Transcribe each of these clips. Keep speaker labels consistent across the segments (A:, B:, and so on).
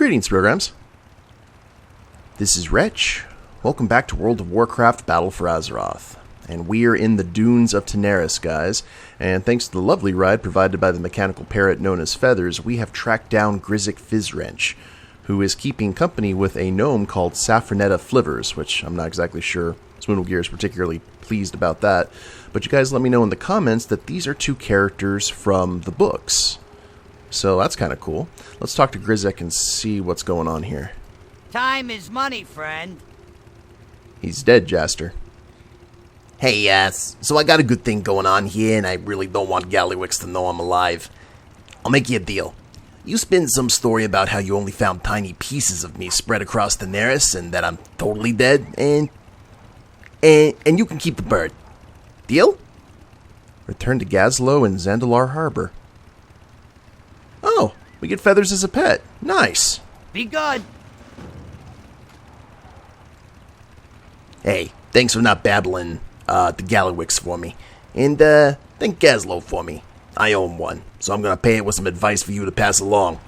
A: Greetings, programs. This is Wretch. Welcome back to World of Warcraft Battle for Azeroth. And we are in the dunes of Daenerys, guys. And thanks to the lovely ride provided by the mechanical parrot known as Feathers, we have tracked down Grizzic Fizzwrench, who is keeping company with a gnome called Saffronetta Flivers, which I'm not exactly sure Swindlegear is particularly pleased about that. But you guys let me know in the comments that these are two characters from the books. So that's kind of cool. Let's talk to Grizzic and see what's going on here.
B: Time is money, friend.
A: He's dead, Jaster.
C: Hey, so I got a good thing going on here, and I really don't want Gallywix to know I'm alive. I'll make you a deal. You spin some story about how you only found tiny pieces of me spread across Daenerys, and that I'm totally dead, and you can keep the bird. Deal?
A: Return to Gazlowe and Zandalar Harbor. Oh, we get Feathers as a pet. Nice.
B: Be good.
C: Hey, thanks for not babbling to Gallywix for me. And thank Gazlowe for me. I own one, so I'm gonna pay it with some advice for you to pass along.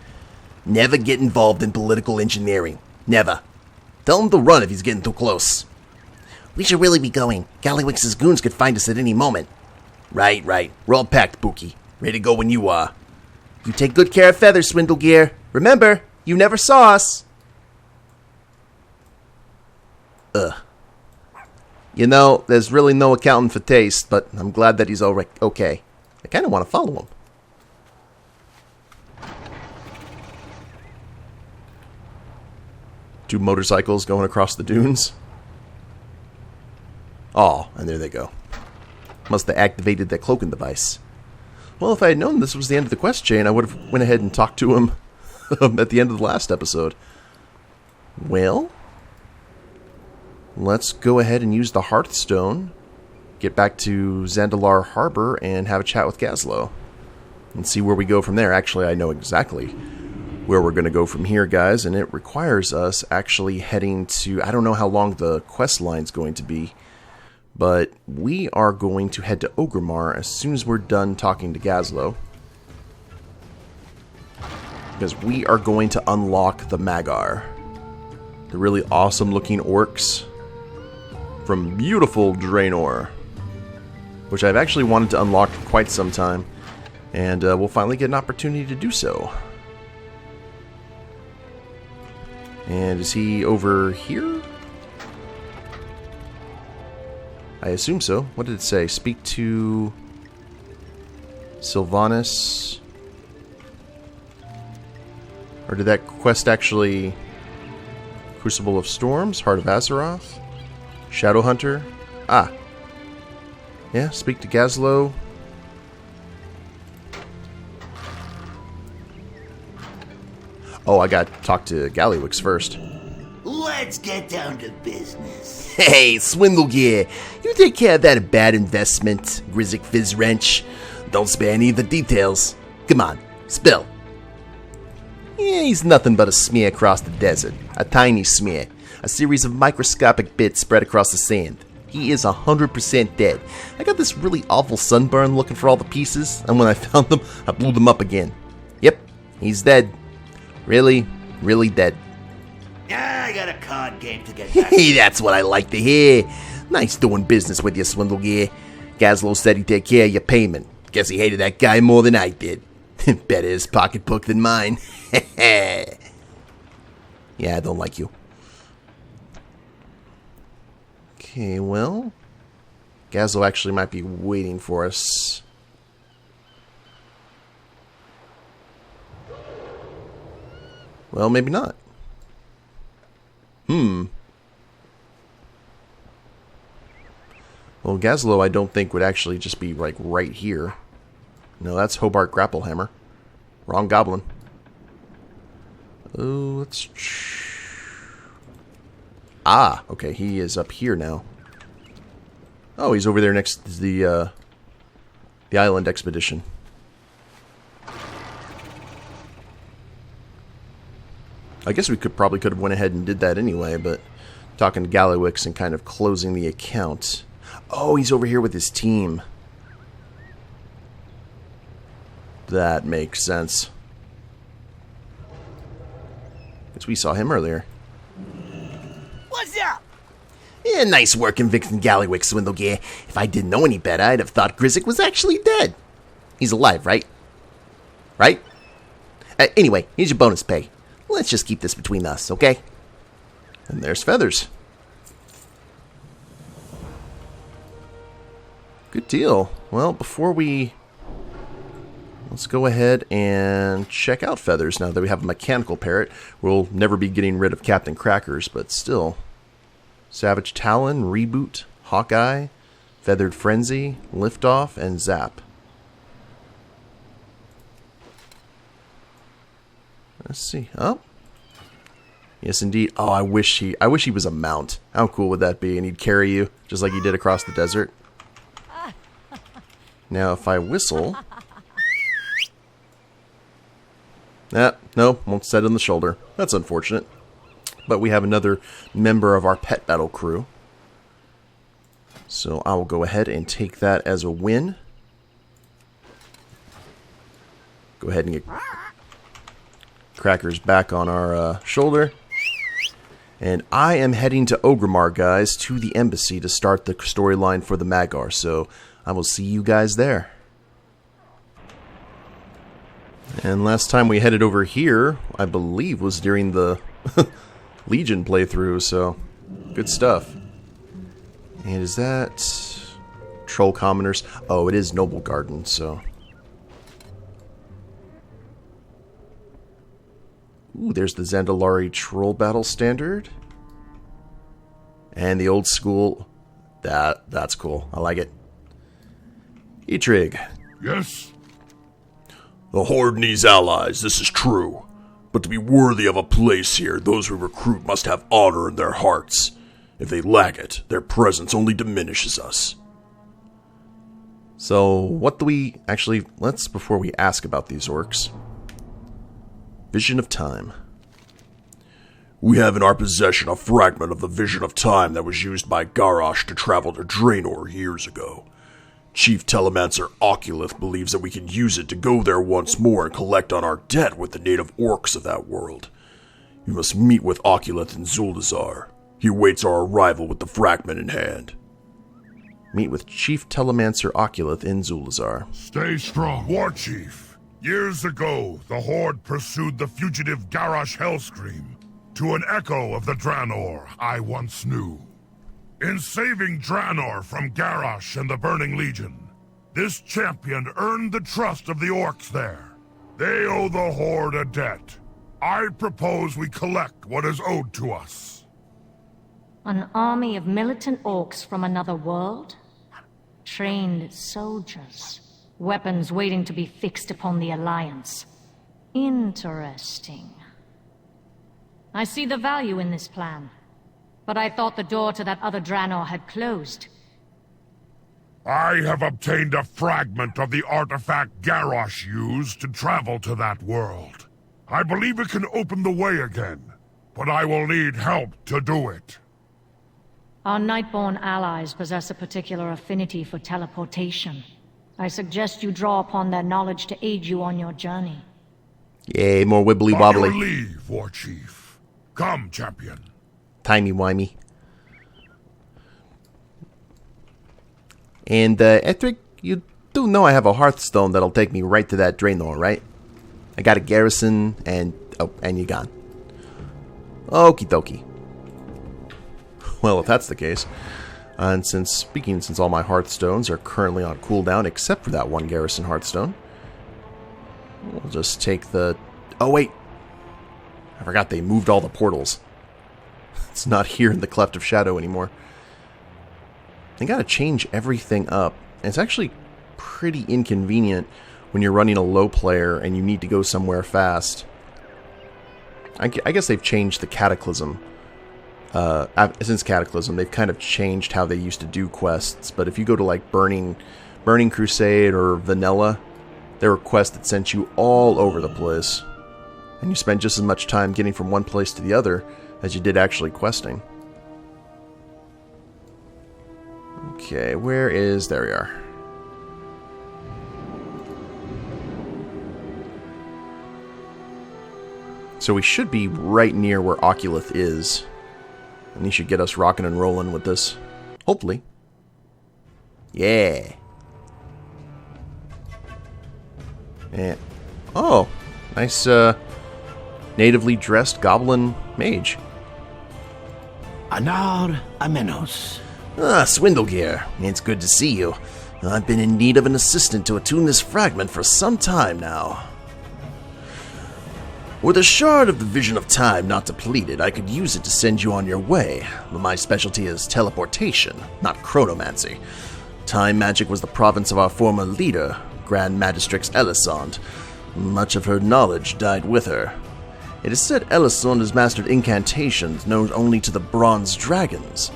C: Never get involved in political engineering. Never. Tell him to run if he's getting too close. We should really be going. Gallywix's goons could find us at any moment. Right. We're all packed, Pookie. Ready to go when you are. You take good care of Feathers, Swindlegear. Remember, you never saw us.
A: You know, there's really no accounting for taste, but I'm glad that he's okay. I kind of want to follow him. Two motorcycles going across the dunes. Oh, and there they go. Must have activated that cloaking device. Well, if I had known this was the end of the quest chain, I would have went ahead and talked to him at the end of the last episode. Well, let's go ahead and use the Hearthstone, get back to Zandalar Harbor, and have a chat with Gazlowe. And see where we go from there. Actually, I know exactly where we're going to go from here, guys, and it requires us actually heading to... I don't know how long the quest line's going to be, but we are going to head to Orgrimmar as soon as we're done talking to Gazlowe. Because we are going to unlock the Mag'har. The really awesome looking orcs from beautiful Draenor, which I've actually wanted to unlock for quite some time, and we'll finally get an opportunity to do so. And is he over here? I assume so. What did it say? Speak to Sylvanas. Or did that quest actually... Crucible of Storms? Heart of Azeroth? Shadowhunter? Ah. Yeah, speak to Gazlowe. Oh, I got to talk to Gallywix first.
D: Let's get down to business.
C: Hey, Swindlegear, you take care of that bad investment, Grizzic Fizzwrench. Don't spare any of the details. Come on, spill.
A: Yeah, he's nothing but a smear across the desert. A tiny smear. A series of microscopic bits spread across the sand. He is 100% dead. I got this really awful sunburn looking for all the pieces, and when I found them, I blew them up again. Yep, he's dead. Really, really dead.
D: I got a card game to get back.
C: Hey, that's what I like to hear. Nice doing business with you, Swindlegear. Gazlowe said he'd take care of your payment. Guess he hated that guy more than I did. Better his pocketbook than mine. Yeah, I don't like you.
A: Okay, well... Gazlowe actually might be waiting for us. Well, maybe not. Well, Gazlowe I don't think would actually just be, like, right here. No, that's Hobart Grapplehammer. Wrong goblin. Oh, let's... Ah, okay, he is up here now. Oh, he's over there next to the island expedition. I guess we probably could have went ahead and did that anyway, but talking to Gallywix and kind of closing the account. Oh, he's over here with his team. That makes sense. Because we saw him earlier.
B: What's up?
C: Yeah, nice work convicting Gallywix, Swindlegear. If I didn't know any better, I'd have thought Grizzic was actually dead. He's alive, right? Right? Anyway, here's your bonus pay. Let's just keep this between us, okay?
A: And there's Feathers. Good deal. Well, before we... Let's go ahead and check out Feathers now that we have a mechanical parrot. We'll never be getting rid of Captain Crackers, but still. Savage Talon, Reboot, Hawkeye, Feathered Frenzy, Liftoff, and Zap. Let's see. Oh. Yes, indeed. Oh, I wish he was a mount. How cool would that be? And he'd carry you, just like he did across the desert. Now, if I whistle... no, won't set on the shoulder. That's unfortunate. But we have another member of our pet battle crew. So I will go ahead and take that as a win. Go ahead and get Crackers back on our shoulder. And I am heading to Ogrimmar, guys, to the embassy to start the storyline for the Mag'har. So I will see you guys there. And last time we headed over here, I believe, was during the Legion playthrough, so good stuff. And is that Troll Commoners? Oh, it is Noble Garden, so... Ooh, there's the Zandalari Troll Battle Standard. And the old school... That's cool. I like it. Etrig.
E: Yes? The Horde needs allies, this is true. But to be worthy of a place here, those we recruit must have honor in their hearts. If they lack it, their presence only diminishes us.
A: So, what do we... Actually, let's, before we ask about these orcs... Vision of Time.
E: We have in our possession a fragment of the Vision of Time that was used by Garrosh to travel to Draenor years ago. Chief Telemancer Oculith believes that we can use it to go there once more and collect on our debt with the native orcs of that world. You must meet with Oculith in Zuldazar. He awaits our arrival with the fragment in hand.
A: Meet with Chief Telemancer Oculith in Zuldazar.
E: Stay strong,
F: War Chief. Years ago, the Horde pursued the fugitive Garrosh Hellscream to an echo of the Draenor I once knew. In saving Draenor from Garrosh and the Burning Legion, this champion earned the trust of the orcs there. They owe the Horde a debt. I propose we collect what is owed to us.
G: An army of militant orcs from another world? Trained soldiers. Weapons waiting to be fixed upon the Alliance. Interesting. I see the value in this plan. But I thought the door to that other Draenor had closed.
F: I have obtained a fragment of the artifact Garrosh used to travel to that world. I believe it can open the way again, but I will need help to do it.
G: Our Nightborn allies possess a particular affinity for teleportation. I suggest you draw upon their knowledge to aid you on your journey.
A: Yay, more wibbly wobbly.
F: On your leave, War Chief. Come, champion.
A: Timey-wimey. And, Ethric, you do know I have a Hearthstone that'll take me right to that Draenor, right? I got a garrison, and... Oh, and you're gone. Okie dokie. Well, if that's the case... and since all my Hearthstones are currently on cooldown, except for that one garrison Hearthstone... We'll just take the... Oh, wait! I forgot they moved all the portals. It's not here in the Cleft of Shadow anymore. They gotta change everything up. And it's actually pretty inconvenient when you're running a low player and you need to go somewhere fast. I guess they've changed the Cataclysm. Since Cataclysm, they've kind of changed how they used to do quests. But if you go to like Burning Crusade or Vanilla, there were quests that sent you all over the place. And you spend just as much time getting from one place to the other as you did actually questing. Okay, where is... There we are. So we should be right near where Oculith is. And he should get us rocking and rolling with this. Hopefully. Yeah. And, oh, nice natively dressed goblin mage.
D: Anar Amenos.
C: Ah, Swindlegear. It's good to see you. I've been in need of an assistant to attune this fragment for some time now. With a shard of the Vision of Time not depleted, I could use it to send you on your way, but my specialty is teleportation, not chronomancy. Time magic was the province of our former leader, Grand Magistrix Elisond. Much of her knowledge died with her. It is said Elisond has mastered incantations known only to the bronze dragons.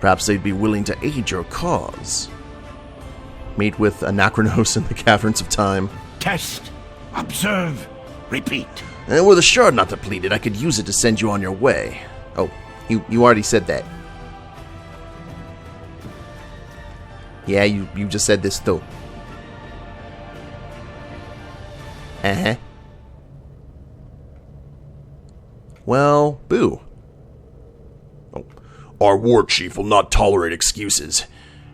C: Perhaps they'd be willing to aid your cause. Meet with Anachronos in the Caverns of Time.
D: Test. Observe. Repeat.
C: And with a shard not depleted, I could use it to send you on your way.
A: Oh, you already said that. Yeah, you just said this too. Uh-huh. Well, boo.
E: Oh, our war chief will not tolerate excuses.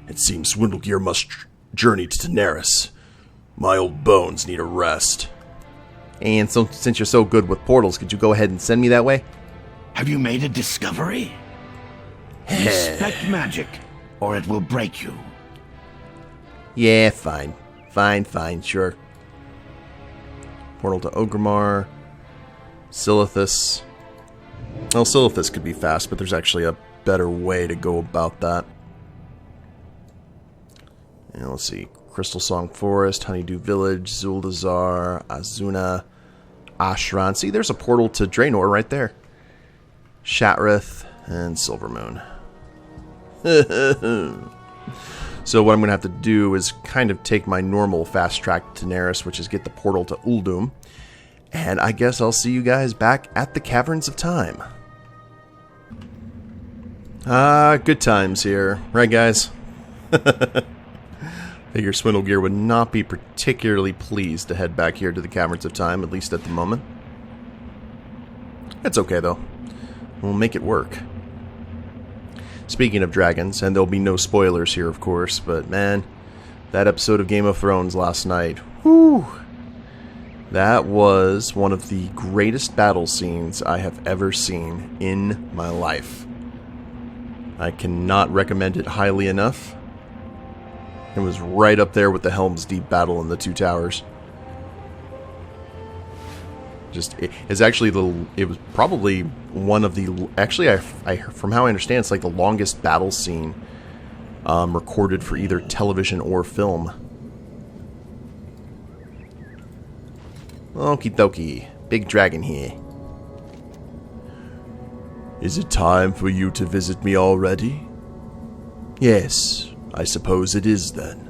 E: It seems Swindlegear must journey to Daenerys. My old bones need a rest.
A: And so, since you're so good with portals, could you go ahead and send me that way?
D: Have you made a discovery? Inspect magic, or it will break you.
A: Yeah, fine. Fine, sure. Portal to Orgrimmar. Silithus. Well, Silithus could be fast, but there's actually a better way to go about that. And let's see. Crystal Song Forest, Honeydew Village, Zuldazar, Azuna, Ashran. See, there's a portal to Draenor right there. Shatrith and Silvermoon. So what I'm going to have to do is kind of take my normal fast track to Daenerys, which is get the portal to Uldum. And I guess I'll see you guys back at the Caverns of Time. Good times here. Right, guys? Figure Swindlegear would not be particularly pleased to head back here to the Caverns of Time, at least at the moment. It's okay, though. We'll make it work. Speaking of dragons, and there'll be no spoilers here, of course, but man, that episode of Game of Thrones last night, whew, that was one of the greatest battle scenes I have ever seen in my life. I cannot recommend it highly enough. It was right up there with the Helm's Deep battle in the Two Towers. It's actually it was probably one of the, actually I from how I understand, it's like the longest battle scene recorded for either television or film. Okie dokie, big dragon here.
E: Is it time for you to visit me already? Yes, I suppose it is then.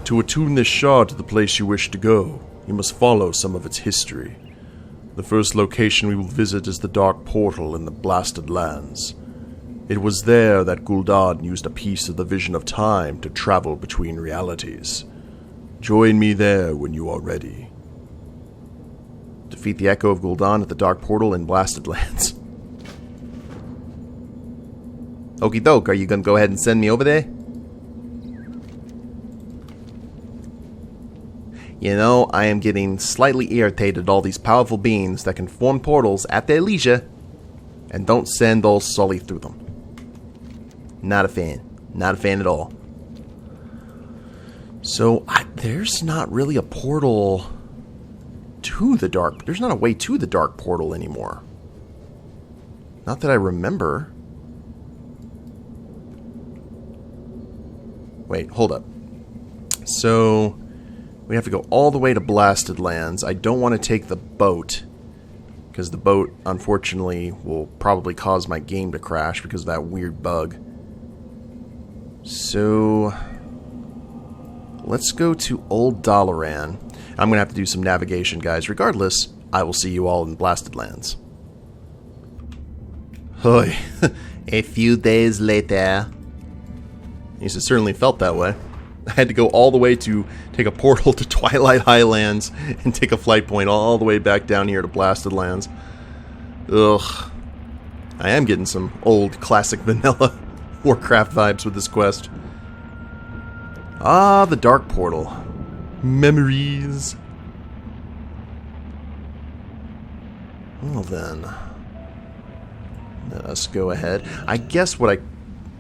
E: To attune this shard to the place you wish to go, you must follow some of its history. The first location we will visit is the Dark Portal in the Blasted Lands. It was there that Gul'dan used a piece of the Vision of Time to travel between realities. Join me there when you are ready.
A: Defeat the Echo of Gul'dan at the Dark Portal in Blasted Lands. Okie doke, are you going to go ahead and send me over there? You know, I am getting slightly irritated at all these powerful beings that can form portals at their leisure and don't send old Sully through them. Not a fan. Not a fan at all. So, there's not really a portal to the Dark... There's not a way to the Dark Portal anymore. Not that I remember. Wait, hold up. So... we have to go all the way to Blasted Lands. I don't want to take the boat, because the boat, unfortunately, will probably cause my game to crash because of that weird bug. So, let's go to Old Dalaran. I'm going to have to do some navigation, guys. Regardless, I will see you all in Blasted Lands. Hoy. A few days later. Yes, it certainly felt that way. I had to go all the way to take a portal to Twilight Highlands and take a flight point all the way back down here to Blasted Lands. Ugh. I am getting some old classic vanilla Warcraft vibes with this quest. Ah, the Dark Portal. Memories. Well then, let us go ahead. I guess what I...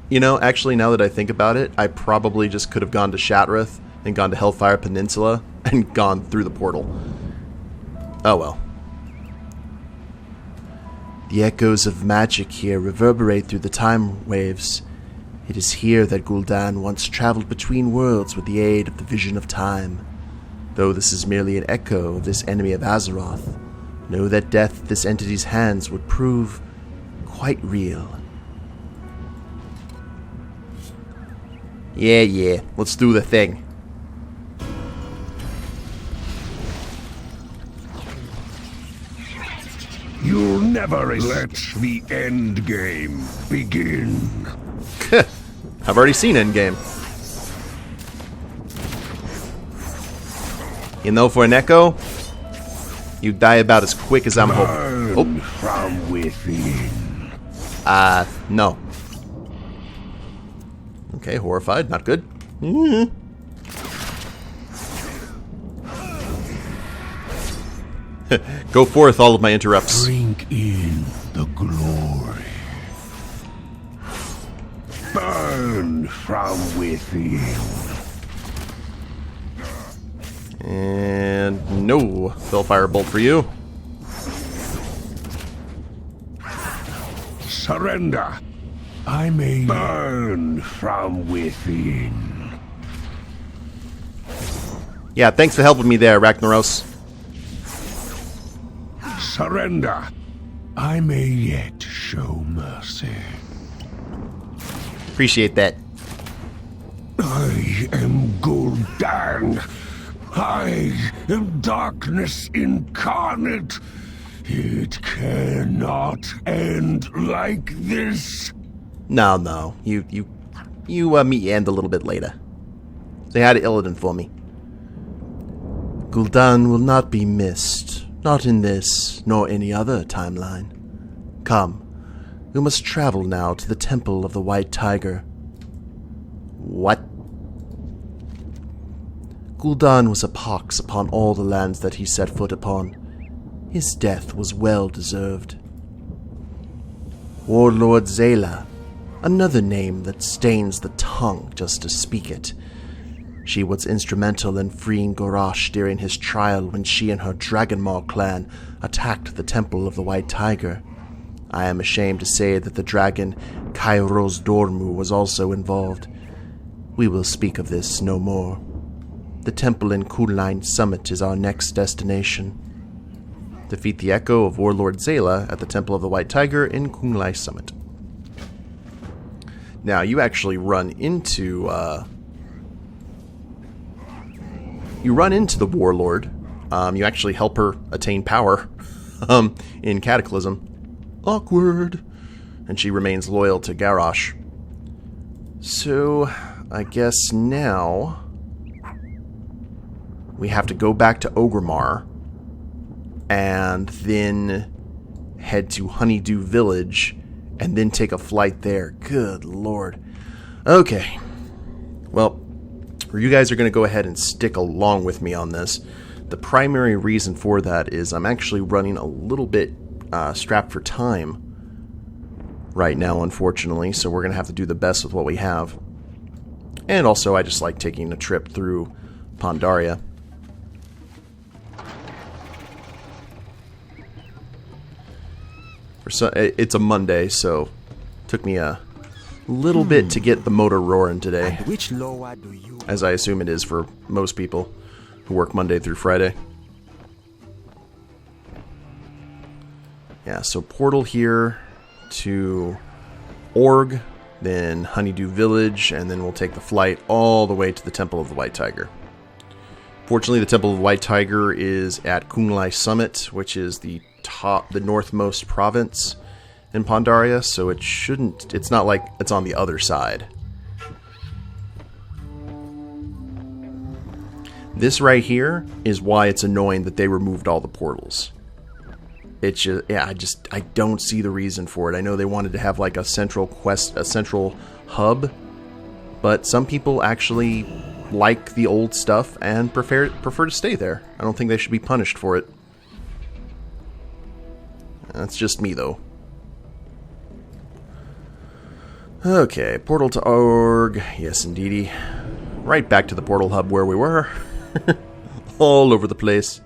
A: You know, actually, now that I think about it, I probably just could have gone to Shattrath and gone to Hellfire Peninsula and gone through the portal. Oh well. The echoes of magic here reverberate through the time waves. It is here that Gul'dan once traveled between worlds with the aid of the vision of time. Though this is merely an echo of this enemy of Azeroth, know that death at this entity's hands would prove quite real. Yeah, let's do the thing.
F: You'll never let the end game begin.
A: I've already seen Endgame. You know, for an echo, you die about as quick as I'm hoping. Oh.
F: From within.
A: No. Okay, horrified, not good. Go forth, all of my interrupts.
F: Drink in the glory. Burn from within.
A: And no Hellfire Bolt for you.
F: Surrender. I may burn from within.
A: Yeah, thanks for helping me there, Ragnaros.
F: Surrender. I may yet show mercy.
A: Appreciate that.
F: I am Gul'dan. I am darkness incarnate. It cannot end like this.
A: No. You meet your end a little bit later. Say hi to Illidan for me. Gul'dan will not be missed. Not in this, nor any other timeline. Come, we must travel now to the Temple of the White Tiger. What? Gul'dan was a pox upon all the lands that he set foot upon. His death was well deserved. Warlord Zayla, another name that stains the tongue just to speak it. She was instrumental in freeing Garrosh during his trial when she and her Dragonmaw clan attacked the Temple of the White Tiger. I am ashamed to say that the dragon Kairos Dormu was also involved. We will speak of this no more. The temple in Kunlun Summit is our next destination. Defeat the echo of Warlord Zayla at the Temple of the White Tiger in Kunlun Summit. Now, you actually run into the Warlord. You actually help her attain power in Cataclysm. Awkward. And she remains loyal to Garrosh. So, I guess now we have to go back to Orgrimmar and then head to Honeydew Village and then take a flight there. Good lord. Okay. Well, you guys are going to go ahead and stick along with me on this. The primary reason for that is I'm actually running a little bit strapped for time right now, unfortunately, so we're going to have to do the best with what we have. And also, I just like taking a trip through Pandaria. It's a Monday, so it took me a little bit to get the motor roaring today.
B: Which lower do you?
A: As I assume it is for most people who work Monday through Friday. Yeah, so portal here to Org, then Honeydew Village, and then we'll take the flight all the way to the Temple of the White Tiger. Fortunately, the Temple of the White Tiger is at Kunlun Summit, which is the northmost province in Pandaria, so it's not like it's on the other side. This right here is why it's annoying that they removed all the portals. It's just, yeah, I don't see the reason for it. I know they wanted to have like a central quest, a central hub, but some people actually like the old stuff and prefer to stay there. I don't think they should be punished for it. That's just me, though. Okay, portal to Org. Yes, indeedy. Right back to the portal hub where we were. All over the place.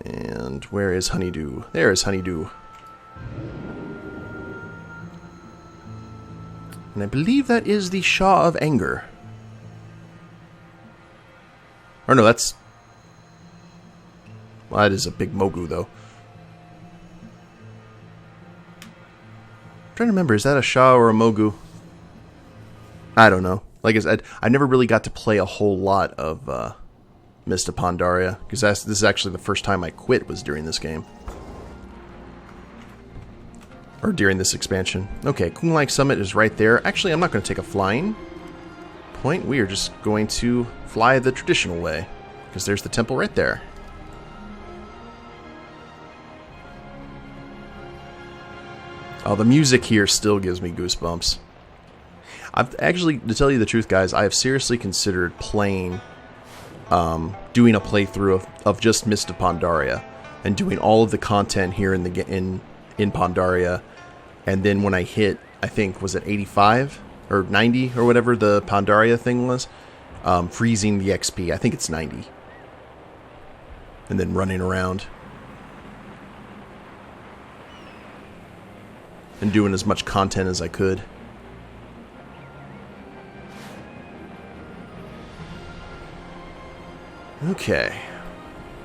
A: And where is Honeydew? There is Honeydew. And I believe that is the Shaw of Anger. Or no, that's... Well, that is a big Mogu, though. I'm trying to remember, is that a Shaw or a Mogu? I don't know. Like I said, I never really got to play a whole lot of Mist of Pandaria, because this is actually the first time I quit was during this game. Or during this expansion. Okay, Kunlai Summit is right there. Actually, I'm not going to take a flying point. We are just going to fly the traditional way, because there's the temple right there. Oh, the music here still gives me goosebumps. I've actually, to tell you the truth, guys, I have seriously considered playing, doing a playthrough of just Mist of Pandaria, and doing all of the content here in Pandaria, and then when I hit, I think, was it 85 or 90 or whatever the Pandaria thing was, freezing the XP. I think it's 90, and then running around and doing as much content as I could. Okay.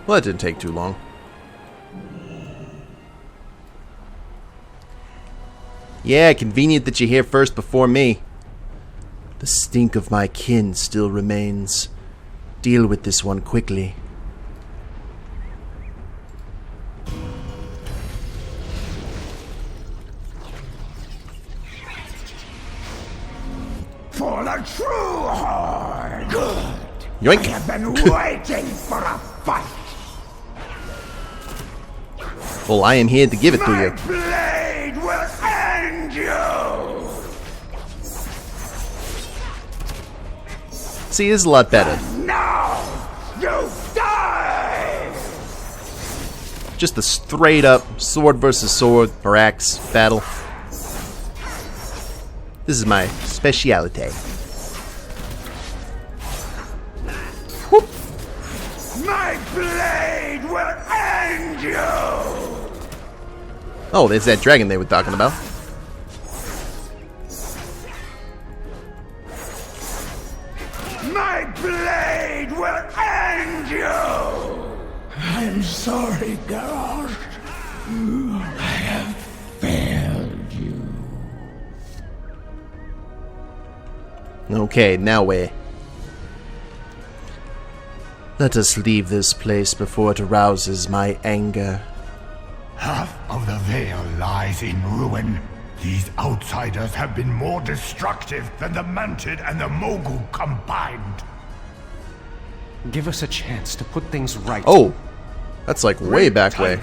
A: Well, that didn't take too long. Yeah, convenient that you're here first before me. The stink of my kin still remains. Deal with this one quickly.
D: For the true Horde! Good!
A: Yoink!
D: I have been waiting for a fight!
A: Well, I am here to give it to
D: My
A: you.
D: blade will end you!
A: See, this is a lot better.
D: Now you die!
A: Just a straight up sword versus sword or axe battle. This is my speciality. Whoop.
D: My blade will end you!
A: Oh, there's that dragon they were talking about.
D: My blade will end you! I'm sorry, Garrosh. I have failed you.
A: Okay, now where? Let us leave this place before it arouses my anger.
D: Half of the Vale lies in ruin. These outsiders have been more destructive than the Manted and the Mogul combined.
H: Give us a chance to put things right.
A: Oh, that's like way back way.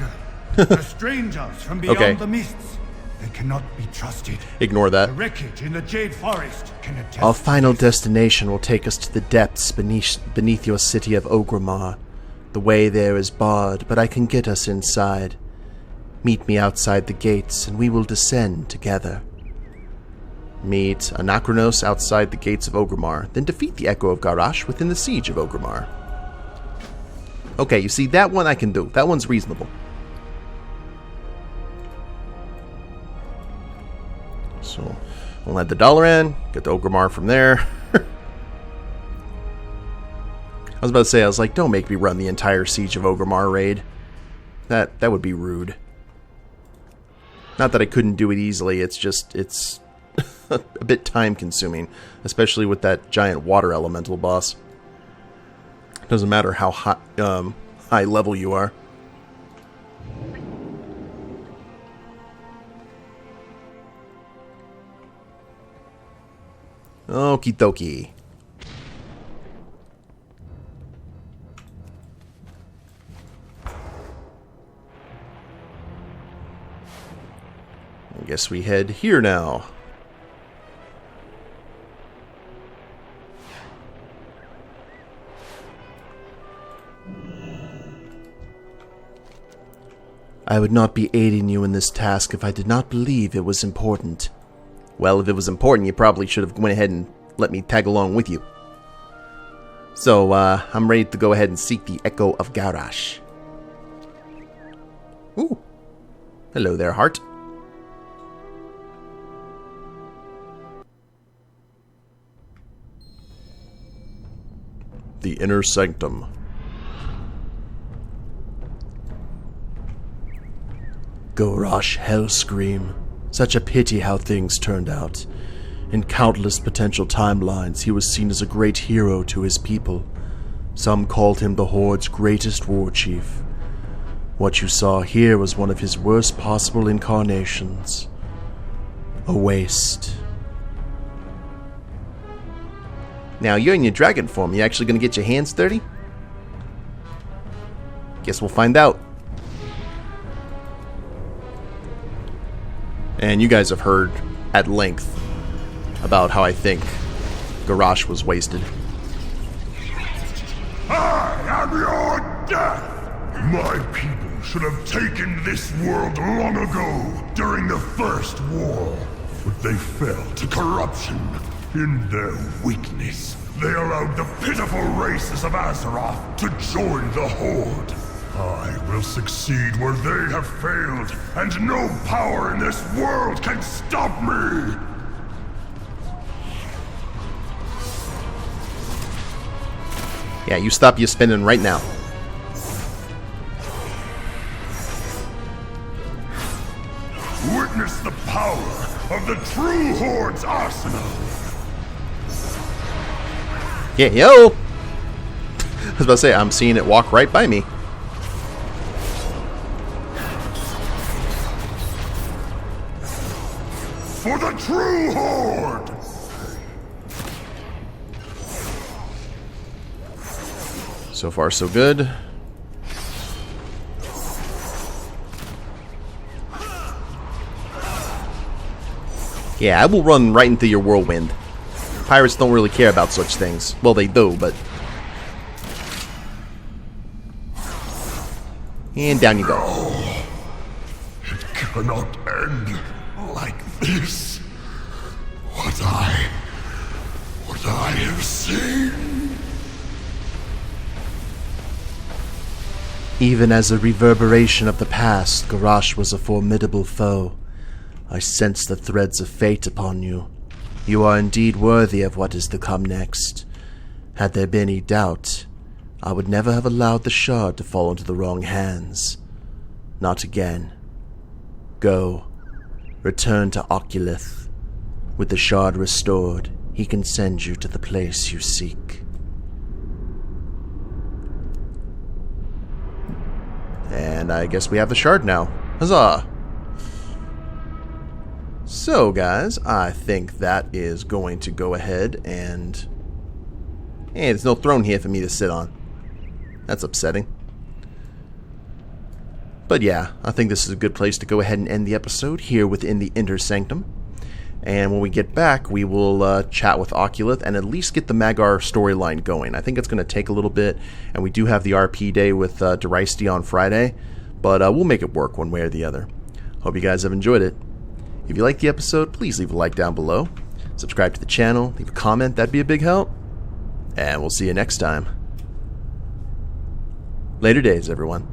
F: The strangers from beyond
A: Okay.
F: the mists. They cannot be trusted.
A: Ignore that.
F: The wreckage in the Jade Forest can attest.
A: Our final destination will take us to the depths beneath your city of Orgrimmar. The way there is barred, but I can get us inside. Meet me outside the gates, and we will descend together. Meet Anachronos outside the gates of Orgrimmar, then defeat the Echo of Garrosh within the siege of Orgrimmar. Okay, you see, that one I can do. That one's reasonable. So, we'll add the dollar in, get the Orgrimmar from there. I was about to say, I was like, don't make me run the entire siege of Orgrimmar raid. That would be rude. Not that I couldn't do it easily, it's just, it's a bit time consuming, especially with that giant water elemental boss. Doesn't matter how high level you are. Okie dokie. I guess we head here now. I would not be aiding you in this task if I did not believe it was important. Well, if it was important, you probably should have went ahead and let me tag along with you. So, I'm ready to go ahead and seek the Echo of Garrosh. Ooh. Hello there, heart. The Inner Sanctum. Garrosh Hellscream. Such a pity how things turned out. In countless potential timelines, he was seen as a great hero to his people. Some called him the Horde's greatest war chief. What you saw here was one of his worst possible incarnations. A waste. Now, you're in your dragon form. You actually gonna get your hands dirty? Guess we'll find out. And you guys have heard at length about how I think Garrosh was wasted.
F: I am your death! My people should have taken this world long ago during the First War. But they fell to corruption. In their weakness, they allowed the pitiful races of Azeroth to join the Horde. I will succeed where they have failed, and no power in this world can stop me!
A: Yeah, you stop your spinning right now.
F: Witness the power of the true Horde's arsenal!
A: Yeah, yo! I was about to say, I'm seeing it walk right by me.
F: For the true Horde!
A: So far, so good. Yeah, I will run right into your whirlwind. Pirates don't really care about such things. Well, they do, but... And down you go.
F: It cannot end like this. What I have seen.
A: Even as a reverberation of the past, Garrosh was a formidable foe. I sense the threads of fate upon you. You are indeed worthy of what is to come next. Had there been any doubt, I would never have allowed the shard to fall into the wrong hands. Not again. Go. Return to Oculith. With the shard restored, he can send you to the place you seek. And I guess we have the shard now. Huzzah! So, guys, I think that is going to go ahead and... Hey, there's no throne here for me to sit on. That's upsetting. But yeah, I think this is a good place to go ahead and end the episode here within the Inner Sanctum. And when we get back, we will chat with Oculith and at least get the Mag'har storyline going. I think it's going to take a little bit, and we do have the RP day with Daristi on Friday, but we'll make it work one way or the other. Hope you guys have enjoyed it. If you liked the episode, please leave a like down below. Subscribe to the channel, leave a comment, that'd be a big help. And we'll see you next time. Later days, everyone.